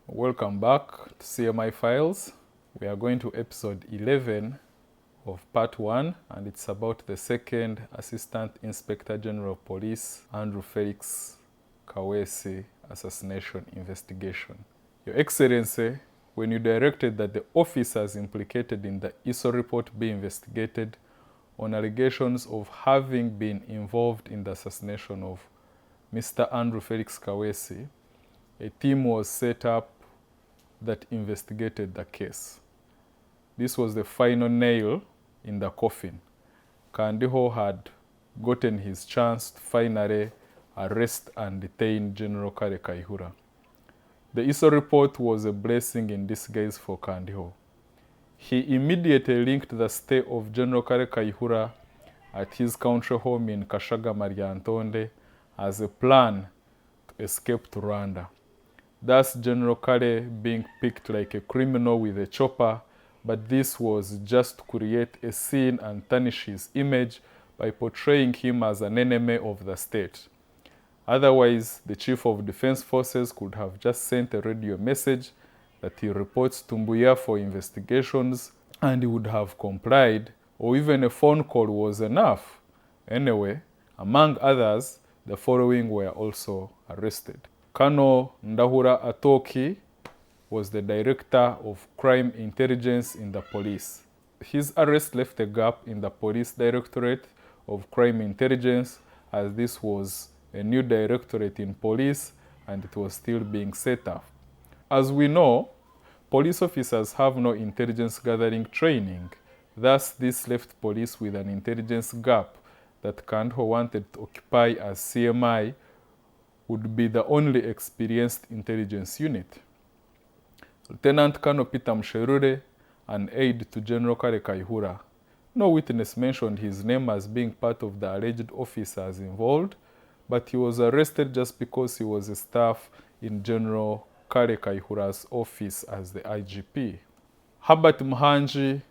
Welcome back to CMI Files. We are going to episode 11 of part 1, and it's about the second Assistant Inspector General of Police Andrew Felix Kaweesi assassination investigation. Your Excellency, when you directed that the officers implicated in the ISO report be investigated on allegations of having been involved in the assassination of Mr. Andrew Felix Kaweesi, a team was set up that investigated the case. This was the final nail in the coffin. Kandiho had gotten his chance to finally arrest and detain General Kale Kaihura. The ISO report was a blessing in disguise for Kandiho. He immediately linked the stay of General Kale Kaihura at his country home in Kashaga, Mariantonde as a plan to escape to Rwanda. Thus, General Kale being picked like a criminal with a chopper, but this was just to create a scene and tarnish his image by portraying him as an enemy of the state. Otherwise, the Chief of Defense Forces could have just sent a radio message that he reports Tumbuya for investigations, and he would have complied, or even a phone call was enough. Anyway, among others, the following were also arrested. Colonel Ndahura Atoki was the Director of Crime Intelligence in the police. His arrest left a gap in the Police Directorate of Crime Intelligence, as this was a new directorate in police and it was still being set up. As we know, police officers have no intelligence gathering training. Thus, this left police with an intelligence gap that Kandiho wanted to occupy, as CMI would be the only experienced intelligence unit. Lieutenant Colonel Peter Msherure, an aide to General Kale Kaihura. No witness mentioned his name as being part of the alleged officers involved, but he was arrested just because he was a staff in General Kale Kaihura's office as the IGP. Herbert Mhanji,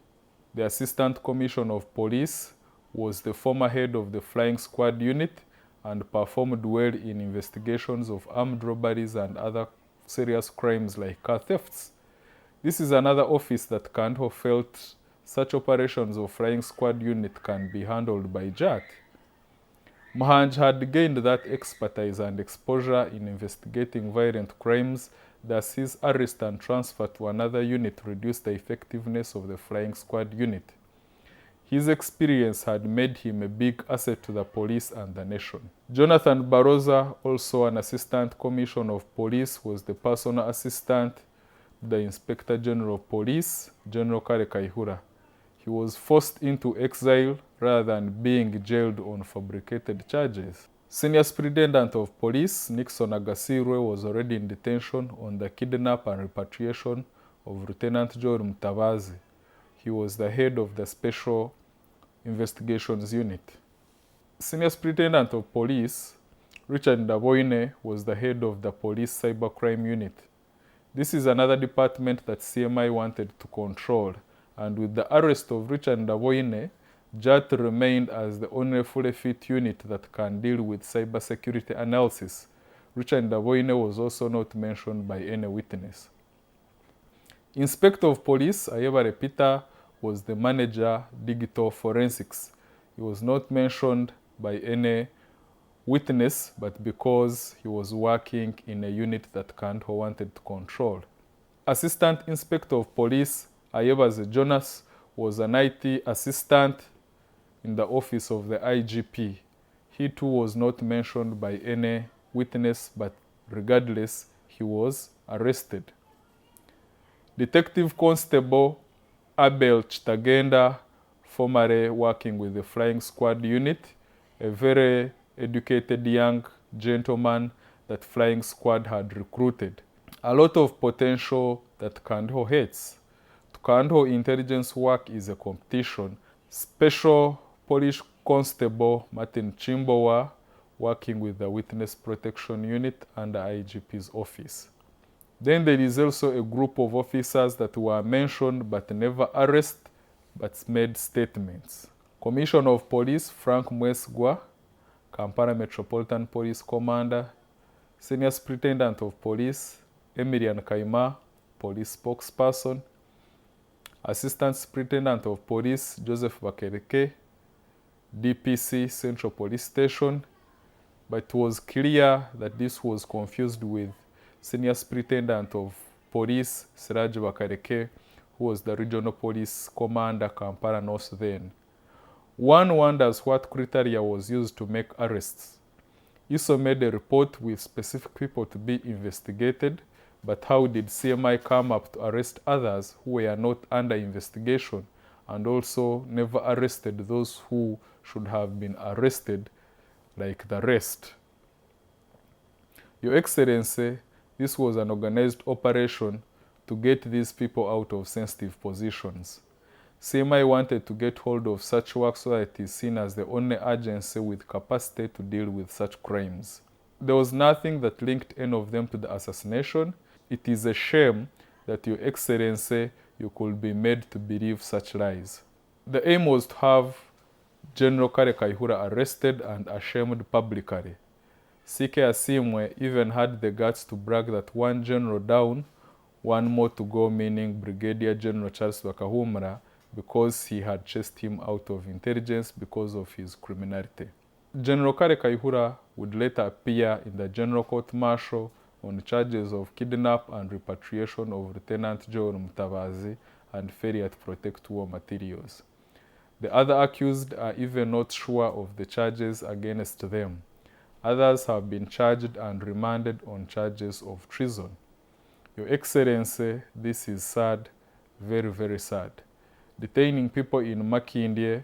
the Assistant Commissioner of Police, was the former head of the Flying Squad unit and performed well in investigations of armed robberies and other serious crimes like car thefts. This is another office that Kandiho felt such operations of Flying Squad unit can be handled by JAT. Mhanj had gained that expertise and exposure in investigating violent crimes, thus his arrest and transfer to another unit reduced the effectiveness of the Flying Squad unit. His experience had made him a big asset to the police and the nation. Jonathan Baroza, also an Assistant Commissioner of Police, was the personal assistant to the Inspector General of Police, General Kale Kaihura. He was forced into exile rather than being jailed on fabricated charges. Senior Superintendent of Police, Nixon Agasirwe, was already in detention on the kidnap and repatriation of Lieutenant Joel Mutabazi. He was the head of the Special Investigations Unit. Senior Superintendent of Police, Richard Ndaboine, was the head of the Police Cybercrime Unit. This is another department that CMI wanted to control, and with the arrest of Richard Ndaboine, JAT remained as the only fully fit unit that can deal with cybersecurity analysis. Richard Ndaboine was also not mentioned by any witness. Inspector of Police, Ayebare Peter, was the manager, digital forensics. He was not mentioned by any witness, but because he was working in a unit that Kandiho wanted to control. Assistant Inspector of Police, Ayebaze Jonas, was an IT assistant in the office of the IGP. He too was not mentioned by any witness, but regardless, he was arrested. Detective Constable Abel Chitagenda, formerly working with the Flying Squad unit, a very educated young gentleman that Flying Squad had recruited. A lot of potential that Kandiho hates. To Kandiho, intelligence work is a competition. Special Police Constable Martin Chimbowa, working with the Witness Protection Unit under IGP's office. Then there is also a group of officers that were mentioned but never arrested, but made statements. Commissioner of Police Frank Mwesgwa, Kampala Metropolitan Police Commander, Senior Superintendent of Police Emilian Kaima, police spokesperson, Assistant Superintendent of Police Joseph Bakereke, DPC Central Police Station, but it was clear that this was confused with Senior Superintendent of Police Siraj Bakereke, who was the Regional Police Commander Kampala North then. One wonders what criteria was used to make arrests. ISO made a report with specific people to be investigated, but how did CMI come up to arrest others who were not under investigation and also never arrested those who should have been arrested like the rest? Your Excellency, this was an organized operation to get these people out of sensitive positions. CMI wanted to get hold of such work so that it is seen as the only agency with capacity to deal with such crimes. There was nothing that linked any of them to the assassination. It is a shame that, Your Excellency, you could be made to believe such lies. The aim was to have General Kale Kaihura arrested and ashamed publicly. CK Asimwe even had the guts to brag that one general down, one more to go, meaning Brigadier General Charles Bakahumra, because he had chased him out of intelligence because of his criminality. General Kale Kaihura would later appear in the General Court Martial on charges of kidnap and repatriation of Lieutenant Joel Mutabazi and failure to protect war materials. The other accused are even not sure of the charges against them. Others have been charged and remanded on charges of treason. Your Excellency, this is sad, very, very sad. Detaining people in Makindye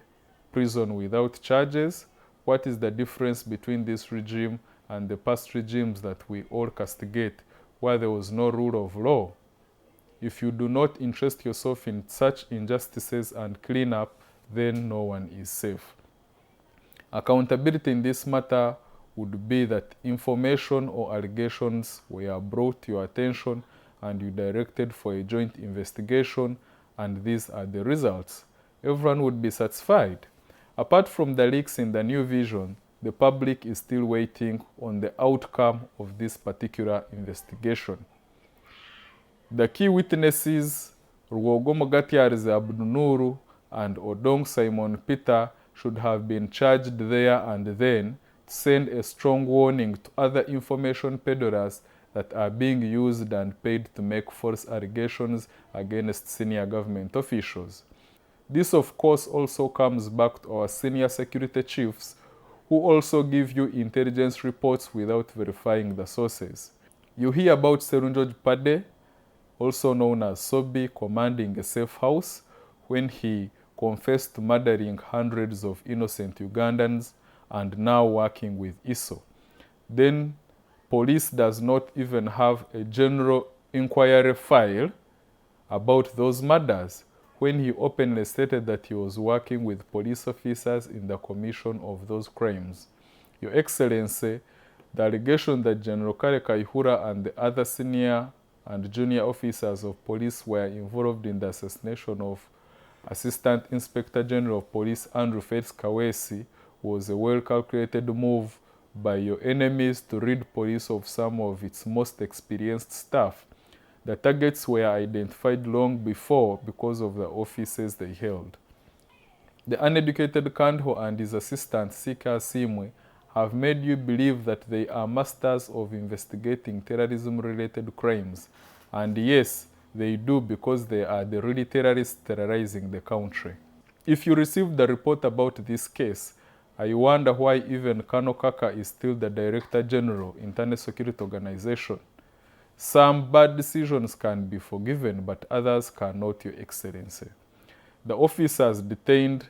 prison without charges. What is the difference between this regime and the past regimes that we all castigate, where there was no rule of law? If you do not interest yourself in such injustices and clean up, then no one is safe. Accountability in this matter would be that information or allegations were brought to your attention and you directed for a joint investigation, and these are the results. Everyone would be satisfied. Apart from the leaks in the new vision, the public is still waiting on the outcome of this particular investigation. The key witnesses, Rugogo Gatiarize Abdunuru and Odong Simon Peter, should have been charged there and then to send a strong warning to other information peddlers that are being used and paid to make false allegations against senior government officials. This, of course, also comes back to our senior security chiefs, who also give you intelligence reports without verifying the sources. You hear about Serunjoj Pade, also known as Sobi, commanding a safe house, when he confessed to murdering hundreds of innocent Ugandans and now working with ISO. Then police does not even have a general inquiry file about those murders, when he openly stated that he was working with police officers in the commission of those crimes. Your Excellency, the allegation that General Kale Kaihura and the other senior and junior officers of police were involved in the assassination of Assistant Inspector General of Police Andrew Felix Kaweesi was a well-calculated move by your enemies to rid police of some of its most experienced staff. The targets were identified long before because of the offices they held. The uneducated Kandho and his assistant Sika Simwe have made you believe that they are masters of investigating terrorism-related crimes. And yes, they do, because they are the really terrorists terrorizing the country. If you received the report about this case, I wonder why even Kano Kaka is still the Director General, Internal Security Organization. Some bad decisions can be forgiven, but others cannot, Your Excellency. The officers detained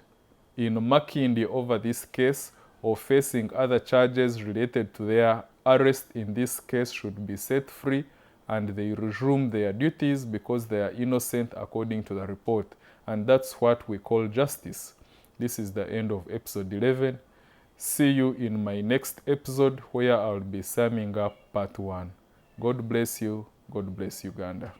in Makindye over this case or facing other charges related to their arrest in this case should be set free and they resume their duties because they are innocent according to the report. And that's what we call justice. This is the end of episode 11. See you in my next episode where I'll be summing up part 1. God bless you. God bless Uganda.